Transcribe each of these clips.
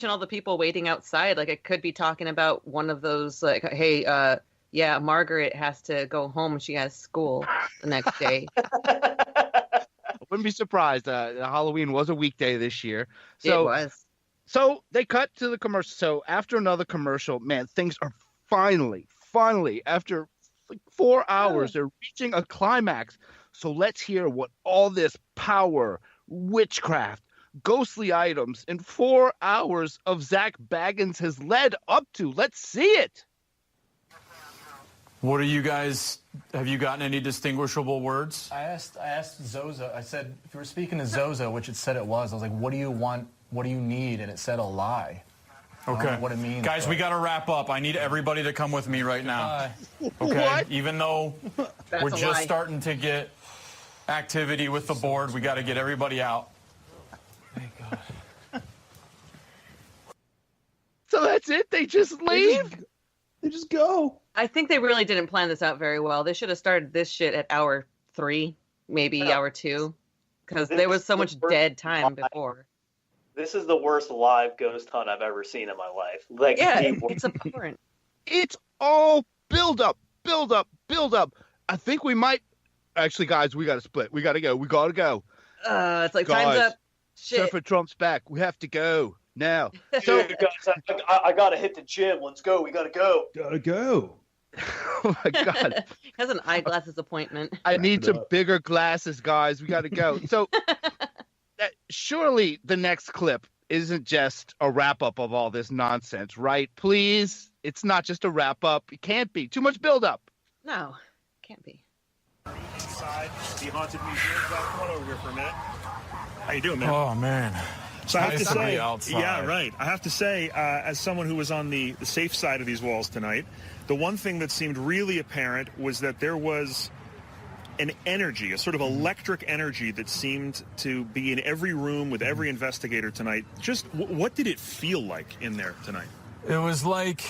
all the people waiting outside. Like, it could be talking about one of those, like, hey, yeah, Margaret has to go home. She has school the next day. I wouldn't be surprised. Halloween was a weekday this year. So, it was. So they cut to the commercial. So after another commercial, man, things are finally, after like 4 hours, they're reaching a climax. So let's hear what all this power, witchcraft, ghostly items, and 4 hours of Zach Baggins has led up to. Let's see it. What are you guys, have you gotten any distinguishable words? I asked Zoza, I said, if you were speaking to Zoza, which it said it was, I was like, what do you want, what do you need? And it said a lie. Okay. What it means. Guys, we got to wrap up. I need everybody to come with me right now. Okay. What? Even though we're just starting to get activity with the board, we got to get everybody out. Thank God. So that's it? They just leave? They just go. I think they really didn't plan this out very well. They should have started this shit at hour 3, maybe hour 2, because there was so much dead time before. This is the worst live ghost hunt I've ever seen in my life. Like, yeah, it's abhorrent. It's all build up. I think we might. Actually, guys, we got to split. We got to go. It's like, guys, time's up. Shit. Surfer Trump's back. We have to go now. So, guys, I got to hit the gym. Let's go. We got to go. Gotta go. Oh, my God. He has an eyeglasses appointment. I need some bigger glasses, guys. We got to go. So surely the next clip isn't just a wrap-up of all this nonsense, right? Please? It's not just a wrap-up. It can't be. Too much build-up. No, can't be. Inside the haunted museum. Come on over here for a minute. How you doing, man? Oh, man. So I have to say, outside. yeah, right. I have to say, as someone who was on the safe side of these walls tonight, the one thing that seemed really apparent was that there was an energy, a sort of electric energy that seemed to be in every room with every investigator tonight. Just what did it feel like in there tonight? It was like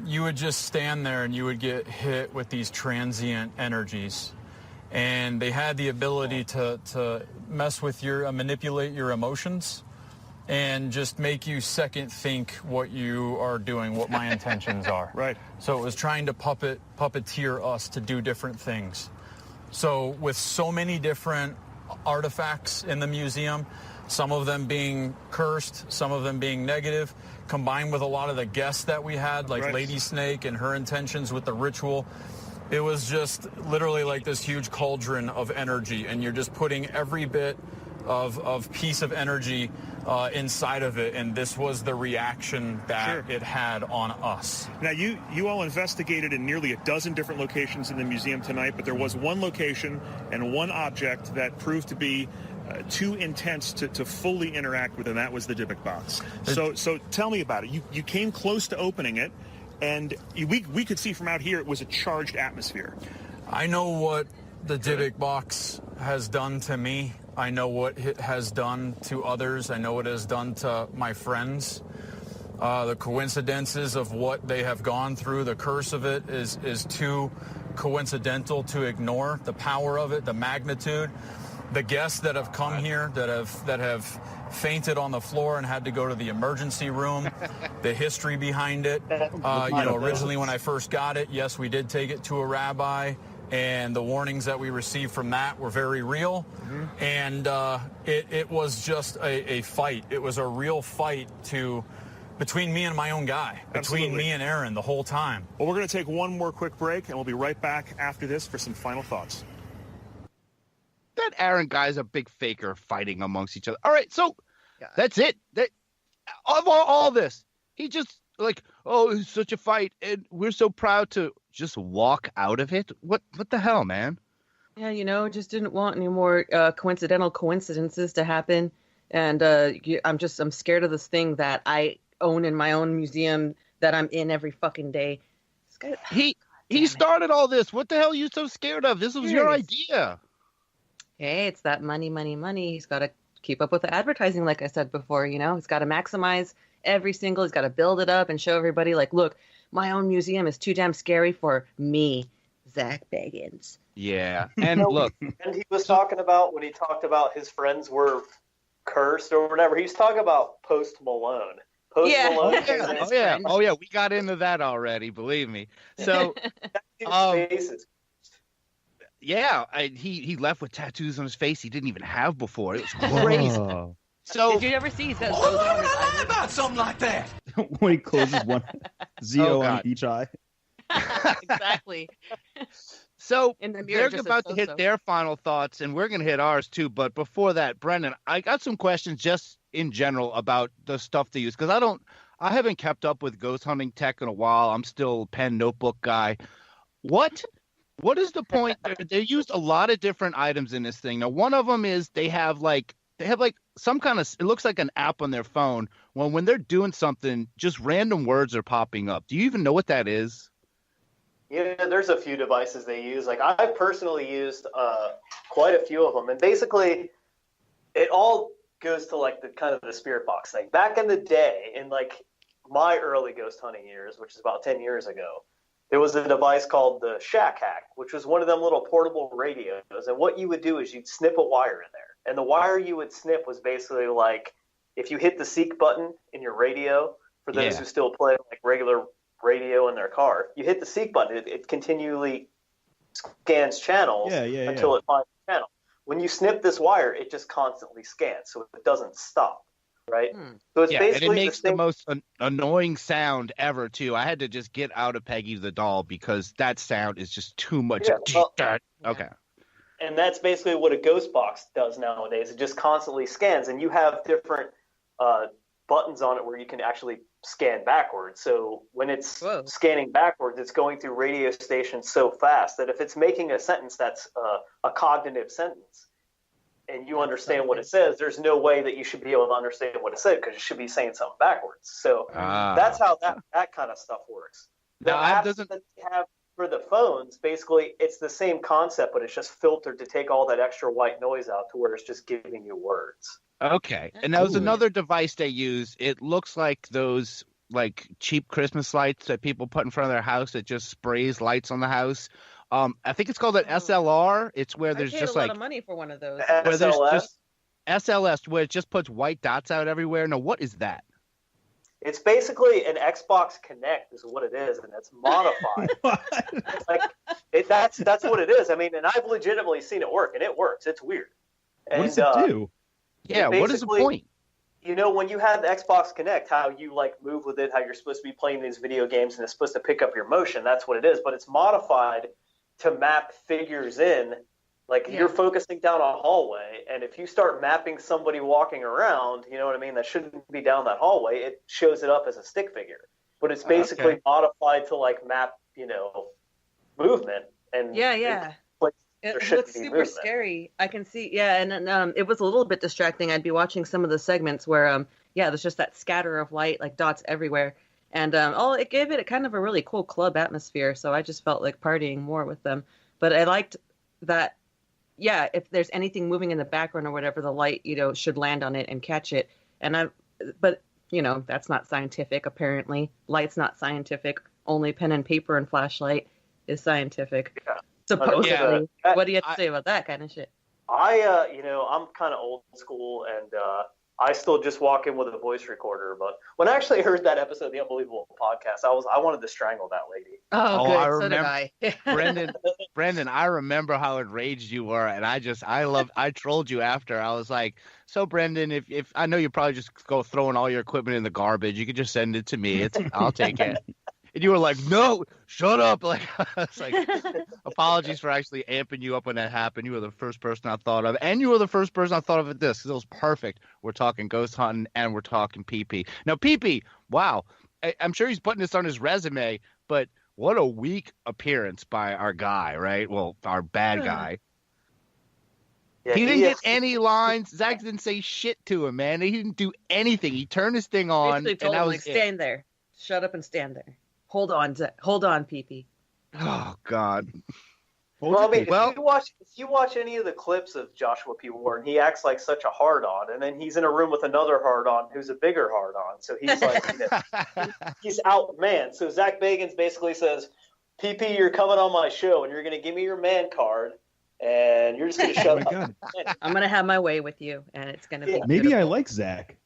you would just stand there and you would get hit with these transient energies. And they had the ability to mess with manipulate your emotions and just make you second think what you are doing, what my intentions are. Right. So it was trying to puppeteer us to do different things. So with so many different artifacts in the museum, some of them being cursed, some of them being negative, combined with a lot of the guests that we had, like Lady Snake and her intentions with the ritual, it was just literally like this huge cauldron of energy, and you're just putting every bit of piece of energy inside of it, and this was the reaction that it had on us. Now, you all investigated in nearly a dozen different locations in the museum tonight, but there was one location and one object that proved to be too intense to fully interact with, and that was the Dybbuk Box. So tell me about it. You came close to opening it, and we could see from out here it was a charged atmosphere. I know what the Dybbuk Box has done to me. I know what it has done to others. I know what it has done to my friends. The coincidences of what they have gone through, the curse of it is too coincidental to ignore. The power of it, the magnitude. The guests that have come here that have fainted on the floor and had to go to the emergency room, the history behind it. Originally when I first got it, yes, we did take it to a rabbi, and the warnings that we received from that were very real. Mm-hmm. And it was just a fight. It was a real fight between me and my own guy, between me and Aaron the whole time. Well, we're going to take one more quick break, and we'll be right back after this for some final thoughts. That Aaron guy's a big faker fighting amongst each other. All right, so that's it. Of all this, he just it's such a fight, and we're so proud to just walk out of it. What the hell, man? Yeah, just didn't want any more coincidental coincidences to happen, and I'm scared of this thing that I own in my own museum that I'm in every fucking day. He started all this. What the hell are you so scared of? This was your idea. Hey, it's that money. He's got to keep up with the advertising, like I said before, He's got to maximize he's got to build it up and show everybody, like, look, my own museum is too damn scary for me, Zach Baggins. Yeah, and look. And he was talking about, when he talked about his friends were cursed or whatever. He's talking about Post Malone. Post Yeah. Malone. Oh yeah, we got into that already. Believe me. So, His face is yeah, he left with tattoos on his face he didn't even have before. It was crazy. Oh. So Did you ever see he's got Zozo on his eyelids? about something like that. When he closes one Zio on God. each eye. Exactly. So In the mirror, they're just about says to hit so-so. their final thoughts, and we're going to hit ours too. But before that, Brendan, I got some questions just in general about the stuff they use, because I haven't kept up with ghost hunting tech in a while. I'm still a pen notebook guy. What is the point? They used a lot of different items in this thing. Now, one of them is they have like some kind of, it looks like an app on their phone. Well, when they're doing something, just random words are popping up. Do you even know what that is? Yeah, there's a few devices they use. Like I've personally used quite a few of them, and basically, it all goes to like the kind of the spirit box thing. Back in the day, in like my early ghost hunting years, which is about 10 years ago, there was a device called the Shack Hack, which was one of them little portable radios. And what you would do is you'd snip a wire in there, and the wire you would snip was basically like if you hit the seek button in your radio. For those who still play like regular radio in their car, you hit the seek button, it continually scans channels until it finds a channel. When you snip this wire, it just constantly scans, so it doesn't stop, right? So it's basically and it makes the most annoying sound ever too. I had to just get out of Peggy the doll because that sound is just too much. Okay. And that's basically what a ghost box does nowadays. It just constantly scans, and you have different buttons on it where you can actually scan backwards. So when it's scanning backwards, it's going through radio stations so fast that if it's making a sentence that's a cognitive sentence and you understand what it says, there's no way that you should be able to understand what it said because it should be saying something backwards. So that's how that kind of stuff works. The apps that they have for the phones, basically, it's the same concept, but it's just filtered to take all that extra white noise out to where it's just giving you words. Okay. And that was another device they use. It looks like those like cheap Christmas lights that people put in front of their house that just sprays lights on the house. I think it's called an SLR. It's where there's just a like lot of money for one of those. where there's just SLS, where it just puts white dots out everywhere. Now, what is that? It's basically an Xbox Kinect is what it is, and it's modified. It's like that's what it is. I mean, and I've legitimately seen it work, and it works. It's weird. And, what does it do? Yeah, what is the point? You know, when you have the Xbox Kinect, how you like move with it, how you're supposed to be playing these video games, and it's supposed to pick up your motion. That's what it is. But it's modified to map figures in. Like you're focusing down a hallway, and if you start mapping somebody walking around, you know what I mean, that shouldn't be down that hallway, it shows it up as a stick figure. But it's basically modified to like map, you know, movement. And it looks super scary. I can see, and it was a little bit distracting. I'd be watching some of the segments where, there's just that scatter of light, like dots everywhere. And it gave it a kind of a really cool club atmosphere, so I just felt like partying more with them. But I liked that. Yeah, if there's anything moving in the background or whatever, the light, should land on it and catch it. But that's not scientific, apparently. Light's not scientific. Only pen and paper and flashlight is scientific. Yeah. Supposedly. Yeah. What do you have to say about that kind of shit? I'm kind of old school, and I still just walk in with a voice recorder. But when I actually heard that episode of the Unbelievable podcast, I wanted to strangle that lady. Oh, good. I remember. So did I. Brendan, I remember how enraged you were, and I trolled you after. I was like, so Brendan, if I know you probably just go throwing all your equipment in the garbage, you could just send it to me. I'll take it. And you were like, no, shut up. Like, it's like, apologies for actually amping you up when that happened. You were the first person I thought of. And you were the first person I thought of at this. Because it was perfect. We're talking ghost hunting and we're talking PP. Now, PP, wow. I'm sure he's putting this on his resume, but what a weak appearance by our guy, right? Well, our bad guy. Yeah, he didn't get any lines. Zach didn't say shit to him, man. He didn't do anything. He turned his thing on. Basically told him, stand there. Shut up and stand there. Hold on, PP. Oh God. Well, I mean, if you watch any of the clips of Joshua P. Warren, he acts like such a hard-on, and then he's in a room with another hard-on who's a bigger hard-on. So he's like, he's outmanned. So Zach Bagans basically says, PP, you're coming on my show, and you're going to give me your man card, and you're just going to shut up. God. I'm gonna have my way with you, and it's gonna be. Maybe I beautiful. like Zach.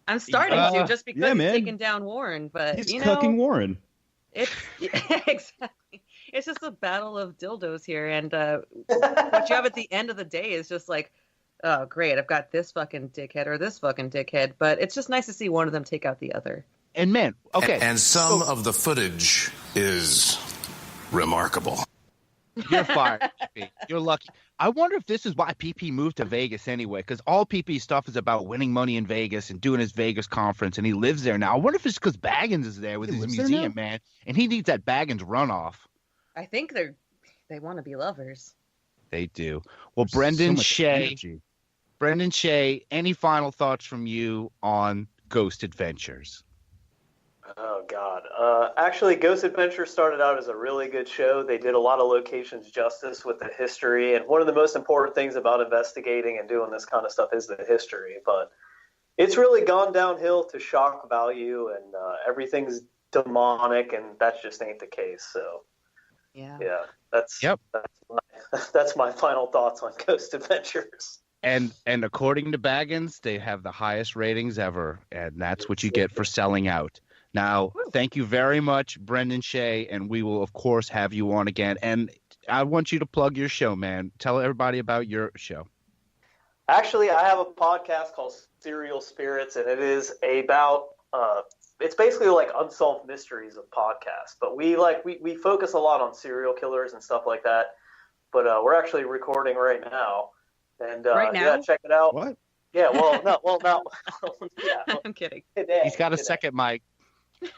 I'm starting to just because he's man. taken down Warren, but He's you know, cucking Warren. it's exactly. It's just a battle of dildos here, and what you have at the end of the day is just like, oh great, I've got this fucking dickhead or this fucking dickhead, but it's just nice to see one of them take out the other. And man, okay. And some of the footage is remarkable. You're fired, PP. You're lucky. I wonder if this is why PP moved to Vegas anyway, because all PP's stuff is about winning money in Vegas and doing his Vegas conference, and he lives there now. I wonder if it's because Baggins is there with his museum, man, and he needs that Baggins runoff. I think they want to be lovers. They do. Well, Brendan Shea, any final thoughts from you on Ghost Adventures? Oh, God. Actually, Ghost Adventures started out as a really good show. They did a lot of locations justice with the history. And one of the most important things about investigating and doing this kind of stuff is the history. But it's really gone downhill to shock value, and everything's demonic, and that just ain't the case. So, yeah, that's my final thoughts on Ghost Adventures. And according to Baggins, they have the highest ratings ever, and that's what you get for selling out. Now, thank you very much, Brendan Shea, and we will, of course, have you on again. And I want you to plug your show, man. Tell everybody about your show. Actually, I have a podcast called Serial Spirits, and it is about it's basically like unsolved mysteries of podcasts. But we focus a lot on serial killers and stuff like that. But we're actually recording right now. And right now? Yeah, check it out. What? Yeah, no. Yeah, I'm kidding. Today, He's got a second mic.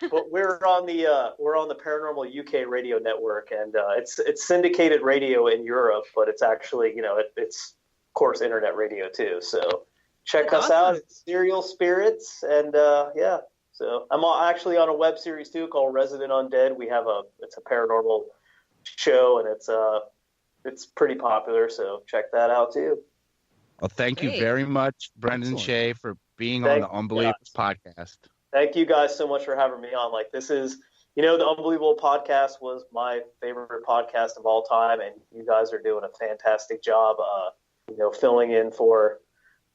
But we're on the Paranormal UK radio network, and it's syndicated radio in Europe, but it's actually it's of course internet radio too. So check us out at Serial Spirits, and yeah. So I'm actually on a web series too called Resident Undead. It's a paranormal show, and it's pretty popular. So check that out too. Well, thank you very much, Brendan Shea, for being on the Unbelievers podcast. Thank you guys so much for having me on. Like, this is, the Unbelievable podcast was my favorite podcast of all time, and you guys are doing a fantastic job, filling in for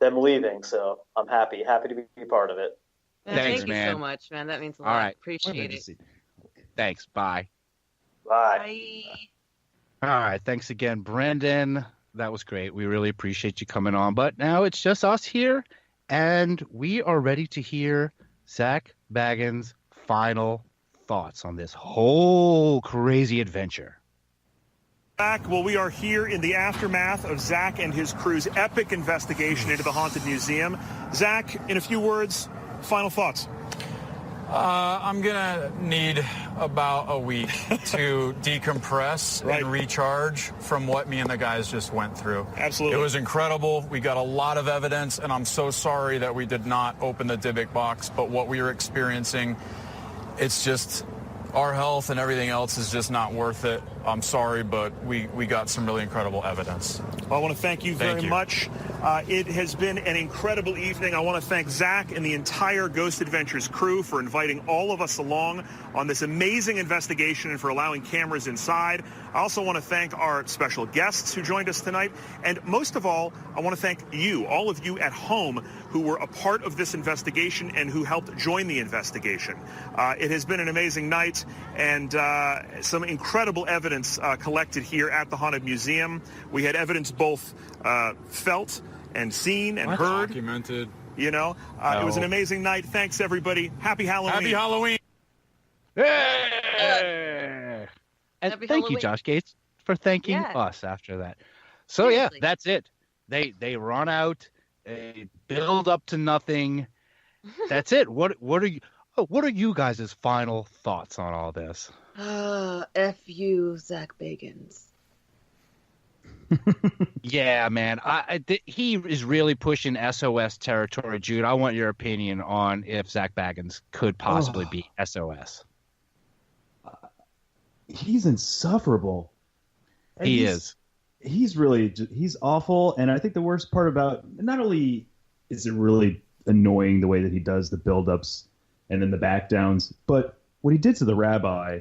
them leaving. So I'm happy to be part of it. Thanks, thank man. you so much, man. That means a lot. All right. Appreciate it. Thanks. Bye. Bye. All right. Thanks again, Brendan. That was great. We really appreciate you coming on. But now it's just us here, and we are ready to hear Zach Baggins' final thoughts on this whole crazy adventure. Well, we are here in the aftermath of Zach and his crew's epic investigation into the Haunted Museum. Zach, in a few words, final thoughts. I'm going to need about a week to decompress and recharge from what me and the guys just went through. Absolutely. It was incredible. We got a lot of evidence, and I'm so sorry that we did not open the Dybbuk box, but what we were experiencing, it's just our health and everything else is just not worth it. I'm sorry, but we got some really incredible evidence. Well, I want to thank you very much. It has been an incredible evening. I want to thank Zach and the entire Ghost Adventures crew for inviting all of us along on this amazing investigation and for allowing cameras inside. I also want to thank our special guests who joined us tonight. And most of all, I want to thank you, all of you at home who were a part of this investigation and who helped join the investigation. It has been an amazing night and some incredible evidence collected here at the Haunted Museum. We had evidence both felt and seen and heard. Documented. It was an amazing night. Thanks, everybody. Happy Halloween. Happy Halloween. And Happy thank you, Halloween. Josh Gates, for thanking us after that. So, Seriously. that's it. They run out, they build up to nothing. That's it. What are you guys' final thoughts on all this? F you, Zach Bagans. Yeah, man. He is really pushing SOS territory, Jude. I want your opinion on if Zach Baggins could possibly be SOS. He's insufferable. And He is. He's awful. And I think the worst part about, not only is it really annoying the way that he does the buildups and then the back downs, but what he did to the rabbi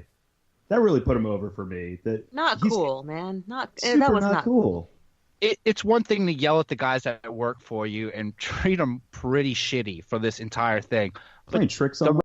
That really put him over for me. Not cool, man. Super That was not cool. It's one thing to yell at the guys that work for you and treat them pretty shitty for this entire thing. Playing tricks on